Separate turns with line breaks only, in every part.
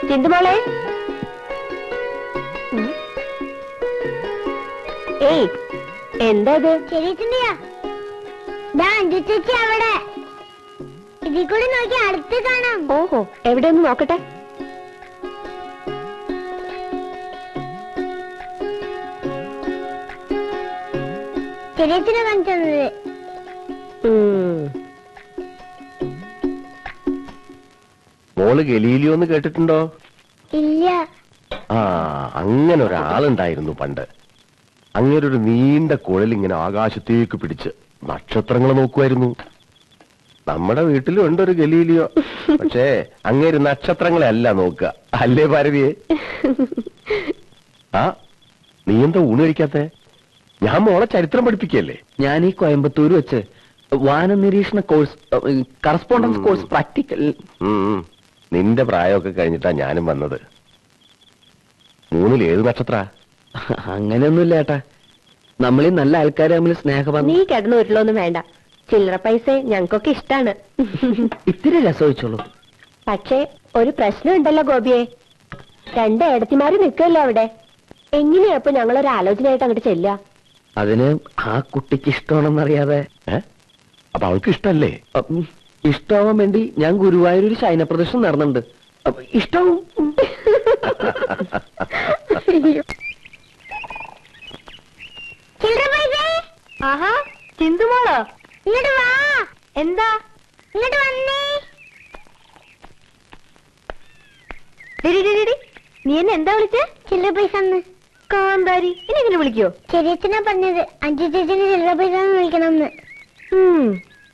ചിന്തുമോളെ, ഏയ് എന്താ ഇത്?
ചെറിയ ചേച്ചി അവിടെ ഇതിൽ കൂടി നോക്കി അടുത്ത് കാണാം.
ഓഹോ, എവിടെ ഒന്ന് നോക്കട്ടെ.
ചെറിയച്ഛനെ കാണിച്ചത്.
മോള് ഗലീലിയോന്ന് കേട്ടിട്ടുണ്ടോ?
ഇല്ല.
ആ, അങ്ങനെ ഒരാളുണ്ടായിരുന്നു പണ്ട്. അങ്ങനൊരു നീണ്ട കുഴലിങ്ങനെ ആകാശത്തേക്ക് പിടിച്ച് നക്ഷത്രങ്ങൾ നോക്കുമായിരുന്നു. നമ്മുടെ വീട്ടിലും ഉണ്ടൊരു ഗലീലിയോ. പക്ഷേ അങ്ങേര് നക്ഷത്രങ്ങളെ അല്ല നോക്കുക, അല്ലേ ഭാരതിയെ? ആ, നീ എന്താ ഊണ് കഴിക്കാത്തെ? ഞാൻ മോളെ ചരിത്രം പഠിപ്പിക്കല്ലേ.
ഞാൻ ഈ കോയമ്പത്തൂർ വെച്ച് വാന നിരീക്ഷണ കോഴ്സ്, കറസ്പോണ്ടൻസ് കോഴ്സ് പ്രാക്ടിക്കൽ.
നിന്റെ പ്രായമൊക്കെ കഴിഞ്ഞിട്ടാ ഞാനും വന്നത്. 3-ൽ ഏത് നക്ഷത്ര?
അങ്ങനെയൊന്നുമില്ല ഏട്ടാ, നമ്മളീ നല്ല ആൾക്കാരെ തമ്മിൽ സ്നേഹബന്ധം.
നീ കിടന്നു ഉരുളൊന്നും വേണ്ട, ചില്ലറ പൈസ ഞങ്ങൾക്കൊക്കെ ഇഷ്ടാണ്.
ഇത്തിരി രസമിച്ചോളൂ.
പക്ഷേ ഒരു പ്രശ്നം ഉണ്ടല്ലോ ഗോപിയെ, 2 ഏടത്തിമാര് നിൽക്കല്ലോ അവിടെ. എങ്ങനെയാ അപ്പൊ ഞങ്ങളൊരു ആലോചനയായിട്ട് അങ്ങോട്ട് ചെല്ലുക?
അതിന് ആ കുട്ടിക്ക് ഇഷ്ടമാണെന്നറിയാതെ.
അപ്പൊ അവൾക്ക് ഇഷ്ടല്ലേ?
ഇഷ്ടമാവാൻ വേണ്ടി ഞാൻ ഗുരുവായൂർ ശയന പ്രദർശനം നടന്നുണ്ട്. ഇഷ്ടവും.
ആഹാ, ചിന്തുമോളോ,
ഇങ്ങോട്ട് വാ.
എന്താ?
ഇങ്ങോട്ട് വന്നേ.
നീ എന്നെ എന്താ വിളിച്ചേ?
ചില്ലറ പൈസ
കാന്താരി, ഇനി എങ്ങനെ വിളിക്കോ?
ചെറിയച്ഛനാ പറഞ്ഞത് അഞ്ചു ചേച്ചിന് ചില്ലറ പൈസ വിളിക്കണമെന്ന്.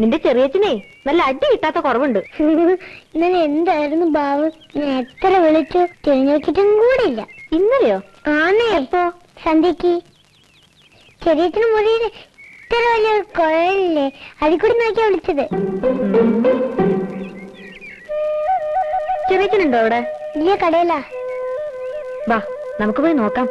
നിന്റെ ചെറിയച്ഛനെ നല്ല അടി കിട്ടാത്ത കുറവുണ്ട്.
ഇന്നലെ എന്തായിരുന്നു ബാബു, എത്ര വിളിച്ചു തിരിഞ്ഞു നോക്കിയിട്ടും കൂടെ ഇല്ല.
ഇന്നലെയോ?
ആണേ. എപ്പോ? സന്ധ്യക്ക്. ചെറിയച്ഛന് മുറിയിൽ ഇത്ര വലിയ കുഴലില്ലേ, അതിൽ കൂടി നോക്കിയാ വിളിച്ചത്.
ചെറിയച്ഛനുണ്ടോ അവിടെ?
ഇല്ല, കടയിലാ.
വാ, നമുക്ക് പോയി നോക്കാം.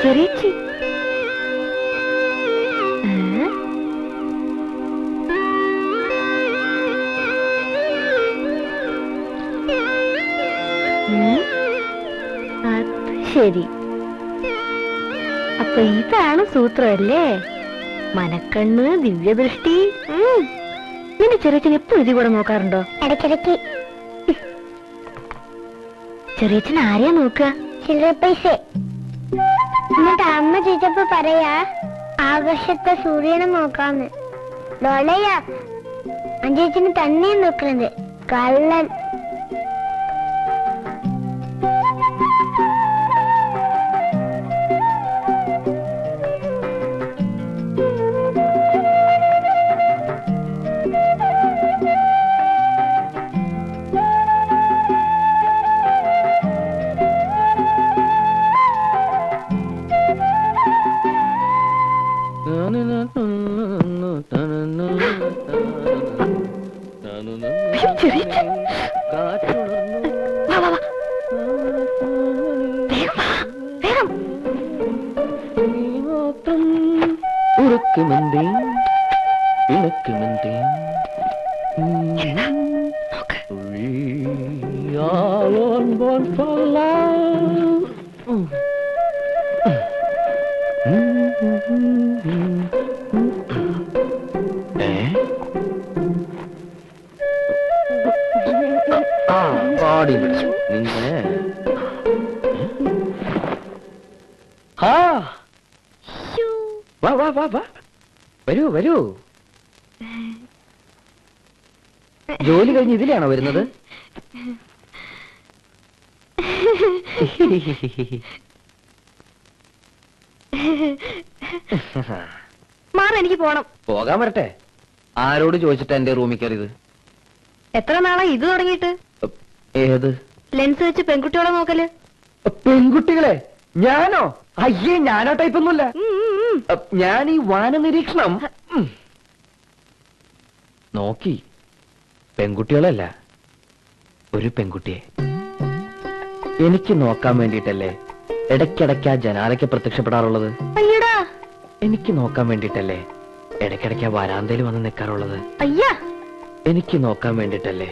ചെറിയച്ചി, ശരി. അപ്പൊ ഇതാണ് സൂത്രമല്ലേ? മനക്കണ്ണ്, ദിവ്യദൃഷ്ടി. നിന്റെ ചെറിയച്ഛൻ എപ്പോഴും ഇതിൽ കൂടെ നോക്കാറുണ്ടോ?
ഇടയ്ക്കിടയ്ക്ക്.
ചെറിയച്ഛൻ ആരെയാ നോക്കുക?
ചില്ലറ പൈസ. എന്നിട്ട് അമ്മ ചോദിച്ചപ്പോ പറയാ ആകാശത്തെ സൂര്യനെ നോക്കാന്ന്. ഡോളയാ അഞ്ചേച്ചിന് തന്നെ നോക്കുന്നത്. കള്ളൻ.
വരൂ വരൂ. ജോലി കഴിഞ്ഞ് ഇതിലാണോ വരുന്നത്?
എനിക്ക് പോണം.
പോകാൻ വരട്ടെ. ആരോട് ചോദിച്ചിട്ടാ എന്റെ റൂമിൽ കയറിയത്?
എത്ര നാളായി ഇത് തുടങ്ങിയിട്ട്?
ഏത്?
ലെൻസ് വെച്ച് പെൺകുട്ടികളെ നോക്കല്?
പെൺകുട്ടികളെ? ഞാനോ? അയ്യേ, ഞാനോ ടൈപ്പൊന്നുമില്ല. ഞാൻ ഈ വാന നിരീക്ഷണം നോക്കി. പെൺകുട്ടികളല്ല, ഒരു പെൺകുട്ടിയെ എനിക്ക് നോക്കാൻ വേണ്ടിയിട്ടല്ലേ ഇടയ്ക്കിടയ്ക്ക് ആ ജനാലയ്ക്ക് പ്രത്യക്ഷപ്പെടാറുള്ളത്.
അയ്യടാ,
എനിക്ക് നോക്കാൻ വേണ്ടിയിട്ടല്ലേ ഇടയ്ക്കിടയ്ക്ക് ആ വരാന്തയിൽ വന്ന് നിൽക്കാറുള്ളത്.
അയ്യാ,
എനിക്ക് നോക്കാൻ വേണ്ടിയിട്ടല്ലേ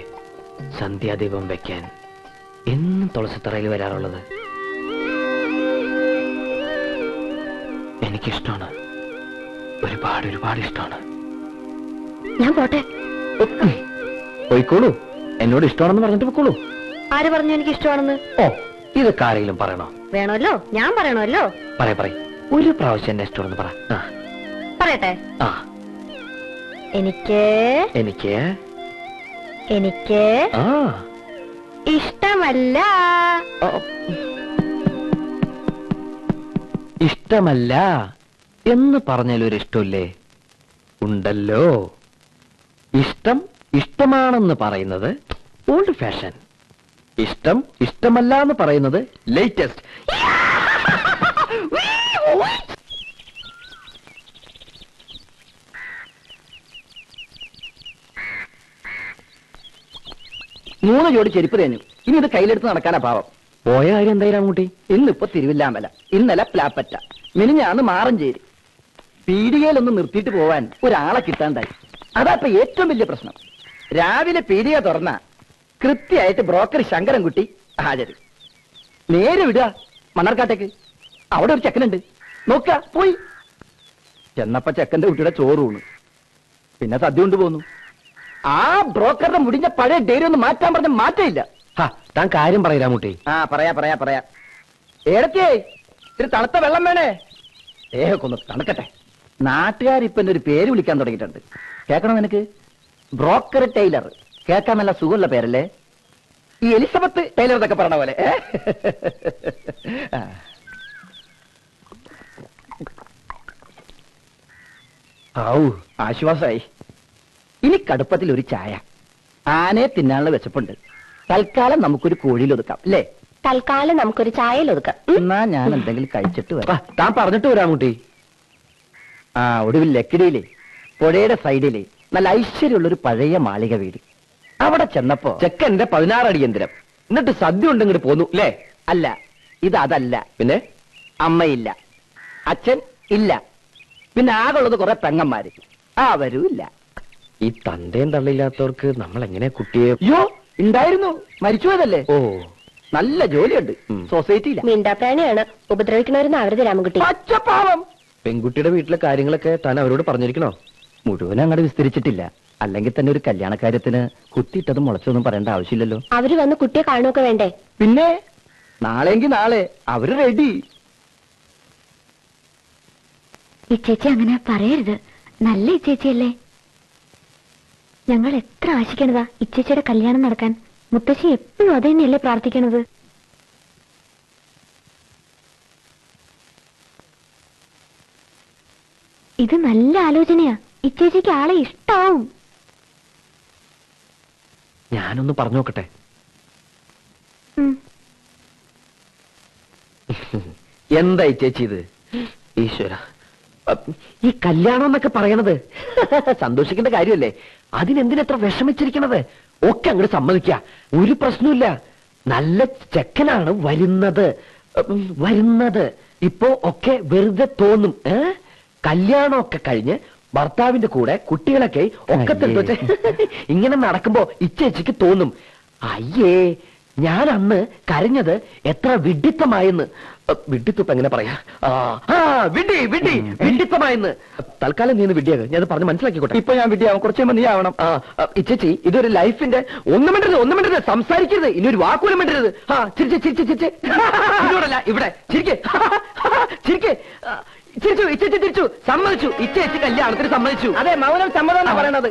സന്ധ്യാദീപം വെക്കാൻ എന്നും തുളസിത്തറയിൽ വരാറുള്ളത്. എനിക്കിഷ്ടമാണ്, ഒരുപാട് ഒരുപാട് ഇഷ്ടമാണ്.
ഞാൻ പോട്ടെ.
പോയിക്കോളൂ, എന്നോട് ഇഷ്ടമാണെന്ന് പറഞ്ഞിട്ട് പോയിക്കോളൂ.
ആര് പറഞ്ഞു എനിക്ക് ഇഷ്ടമാണെന്ന്?
ഓ, ഇതൊക്കെ ആരെങ്കിലും പറയണോ?
വേണമല്ലോ, ഞാൻ പറയണമല്ലോ.
പറയ ഒരു പ്രാവശ്യം എന്നെ ഇഷ്ടമാണെന്ന് പറ.
പറയട്ടെ.
ആ,
എനിക്ക്
എനിക്ക്
എനിക്ക്
ആ
ഇഷ്ടമല്ല.
ഇഷ്ടമല്ല എന്ന് പറഞ്ഞാലൊരു ഇഷ്ടമില്ലേ? ഉണ്ടല്ലോ. ഇഷ്ടം ഇഷ്ടമാണെന്ന് പറയുന്നത് ഓൾഡ് ഫാഷൻ, ഇഷ്ടം ഇഷ്ടമല്ല എന്ന് പറയുന്നത് ലേറ്റസ്റ്റ്.
മൂന്ന് ജോഡി ചെരുപ്പ് തേഞ്ഞു. ഇനി ഇത് കയ്യിലെടുത്ത് നടക്കാനാ പാവം.
പോയ കാര്യം എന്തായാലും കുട്ടി?
ഇന്നിപ്പോ തിരുവില്ലാമല, ഇന്നലെ പ്ലാപ്പറ്റ, മിനിഞ്ഞാന്ന് മാറഞ്ചേരി. പീടികയിലൊന്ന് നിർത്തിയിട്ട് പോവാൻ ഒരാളെ കിട്ടാണ്ടായി. അതാ ഇപ്പൊ ഏറ്റവും വലിയ പ്രശ്നം. രാവിലെ പീടിക തുറന്ന കൃത്യമായിട്ട് ബ്രോക്കർ ശങ്കരൻകുട്ടി ഹാജര്. നേരെ വിടുക മണ്ണാർക്കാട്ടേക്ക്. അവിടെ ഒരു ചെക്കനുണ്ട്, നോക്ക പോയി. ചെന്നപ്പോ ചെക്കന്റെ കുട്ടിയുടെ ചോറൂണ്, പിന്നെ സദ്യ കൊണ്ട് പോന്നു. ആ ബ്രോക്കറുടെ മുടിഞ്ഞ പഴയ ഡേരി ഒന്ന് മാറ്റാൻ പറഞ്ഞ മാറ്റമില്ല.
താൻ കാര്യം പറയരാ മുട്ടി.
ആ പറയാ ഏടത്തിയേ, ഇത്തിരി തണുത്ത വെള്ളം വേണേ. ദേഹക്കൊന്ന് തണുക്കട്ടെ. നാട്ടുകാരിപ്പൊ എന്റെ ഒരു പേര് വിളിക്കാൻ തുടങ്ങിയിട്ടുണ്ട്. കേൾക്കണോ നിനക്ക്? Broker tailor. കേൾക്കാൻ നല്ല സുഖമുള്ള പേരല്ലേ? ഈ എലിസബത്ത് ടൈലർ എന്നൊക്കെ പറഞ്ഞ പോലെ. ഔ, ആശ്വാസമായി. ഇനി കടുപ്പത്തിൽ ഒരു ചായ. ആനയെ തിന്നാനുള്ള വിശപ്പുണ്ട്. തൽക്കാലം നമുക്കൊരു കോഴിയിൽ ഒതുക്കാം അല്ലേ?
തൽക്കാലം നമുക്കൊരു ചായയിൽ ഒതുക്കാം.
എന്നാ ഞാൻ എന്തെങ്കിലും കഴിച്ചിട്ട് വരാം.
താൻ പറഞ്ഞിട്ട് വരാ മുട്ടി.
ആ, ഒടുവിൽ ലക്കിടിയിലെ പുഴയുടെ സൈഡിലെ നല്ല ഐശ്വര്യമുള്ളൊരു പഴയ മാളിക വീട്. അവിടെ ചെന്നപ്പോ
ചെക്കന്റെ 16 അടി യന്ത്രം, എന്നിട്ട് സദ്യ ഉണ്ട് ഇങ്ങോട്ട് പോന്നു അല്ലേ?
അല്ല, അതല്ല.
പിന്നെ
അമ്മയില്ല, അച്ഛൻ ഇല്ല, പിന്നെ ആകുള്ളത് കുറെ പെങ്ങന്മാര്, അവരും ഇല്ല.
ഈ തന്തയും തള്ളില്ലാത്തവർക്ക് നമ്മൾ എങ്ങനെ കുട്ടിയെ?
അയ്യോ, ഉണ്ടായിരുന്നു, മരിച്ചുപോയതല്ലേ.
ഓ,
നല്ല ജോലിയുണ്ട് സൊസൈറ്റിയില്ല.
മിണ്ടാപ്രാണിയാണ്, ഉപദ്രവിക്കണവരെന്ന് അവരുടെ രാമൻകുട്ടി.
പച്ചപ്പാവം.
പെൺകുട്ടിയുടെ വീട്ടിലെ കാര്യങ്ങളൊക്കെ താൻ അവരോട് പറഞ്ഞിരിക്കണോ?
മുഴുവൻ അങ്ങോട്ട് വിസ്തരിച്ചിട്ടില്ല. അല്ലെങ്കിൽ തന്നെ ഒരു കല്യാണക്കാര്യത്തിന് കുത്തിയിട്ടതും മുളച്ചൊന്നും പറയേണ്ട ആവശ്യമില്ലല്ലോ.
അവര് വന്ന് കുട്ടിയെ കാണുകയൊക്കെ വേണ്ടേ?
പിന്നെ നാളെങ്കിൽ നാളെ അവര് റെഡി.
ഇച്ചേച്ചി അങ്ങനെ പറയരുത്, നല്ല ഇച്ചേച്ചിയല്ലേ. ഞങ്ങൾ എത്ര ആശിക്കണതാ ഇച്ചേച്ചിയുടെ കല്യാണം നടക്കാൻ. മുത്തശ്ശി എപ്പോഴും അത് തന്നെയല്ലേ പ്രാർത്ഥിക്കണത്. ഇത് നല്ല ആലോചനയാ. ഇച്ചേച്ചിക്ക് ആളെ ഇഷ്ടാവും.
ഞാനൊന്ന് പറഞ്ഞു നോക്കട്ടെ. എന്തായി ചേച്ചി ഇത്? ഈശ്വര, ഈ കല്യാണം എന്നൊക്കെ പറയണത് സന്തോഷിക്കേണ്ട കാര്യമല്ലേ? അതിനെന്തിനെത്ര വിഷമിച്ചിരിക്കണത്? ഒക്കെ അങ്ങോട്ട് സമ്മതിക്ക, ഒരു പ്രശ്നമില്ല. നല്ല ചെക്കനാണ് വരുന്നത്. ഇപ്പോ ഒക്കെ വെറുതെ തോന്നും. കല്യാണമൊക്കെ കഴിഞ്ഞ് ഭർത്താവിന്റെ കൂടെ കുട്ടികളൊക്കെ ഒക്കെ വെച്ച് ഇങ്ങനെ നടക്കുമ്പോ ഇച്ചേച്ചിക്ക് തോന്നും, അയ്യേ ഞാൻ അന്ന് കരഞ്ഞത് എത്ര വിഡിത്തമായെന്ന്. വിഡിത്തം എങ്ങനെ പറയാ? വിഡിത്തമായെന്ന്. തൽക്കാലം നീ വിഡിയാക, ഞാൻ പറഞ്ഞ് മനസ്സിലാക്കിക്കോട്ടെ.
ഇപ്പൊ ഞാൻ വിഡിയാവും, കുറച്ച് നീ ആവണം.
ഇച്ചേച്ചി, ഇതൊരു ലൈഫിന്റെ ഒന്നും മിണ്ടരുത്, സംസാരിക്കരുത്, ഇനി ഒരു വാക്കുപോലും മിണ്ടരുത്. ചിരിച്ചേ ഇതോടല്ല, ഇവിടെ ചിരിക്കേ ചിരിച്ചു. ഇച്ചേച്ചി തിരിച്ചു, സമ്മതിച്ചു. ഇച്ചേച്ചി കല്യാണത്തിന് സമ്മതിച്ചു.
അതെ, മൗനം സമ്മതം എന്നാ പറയണത്.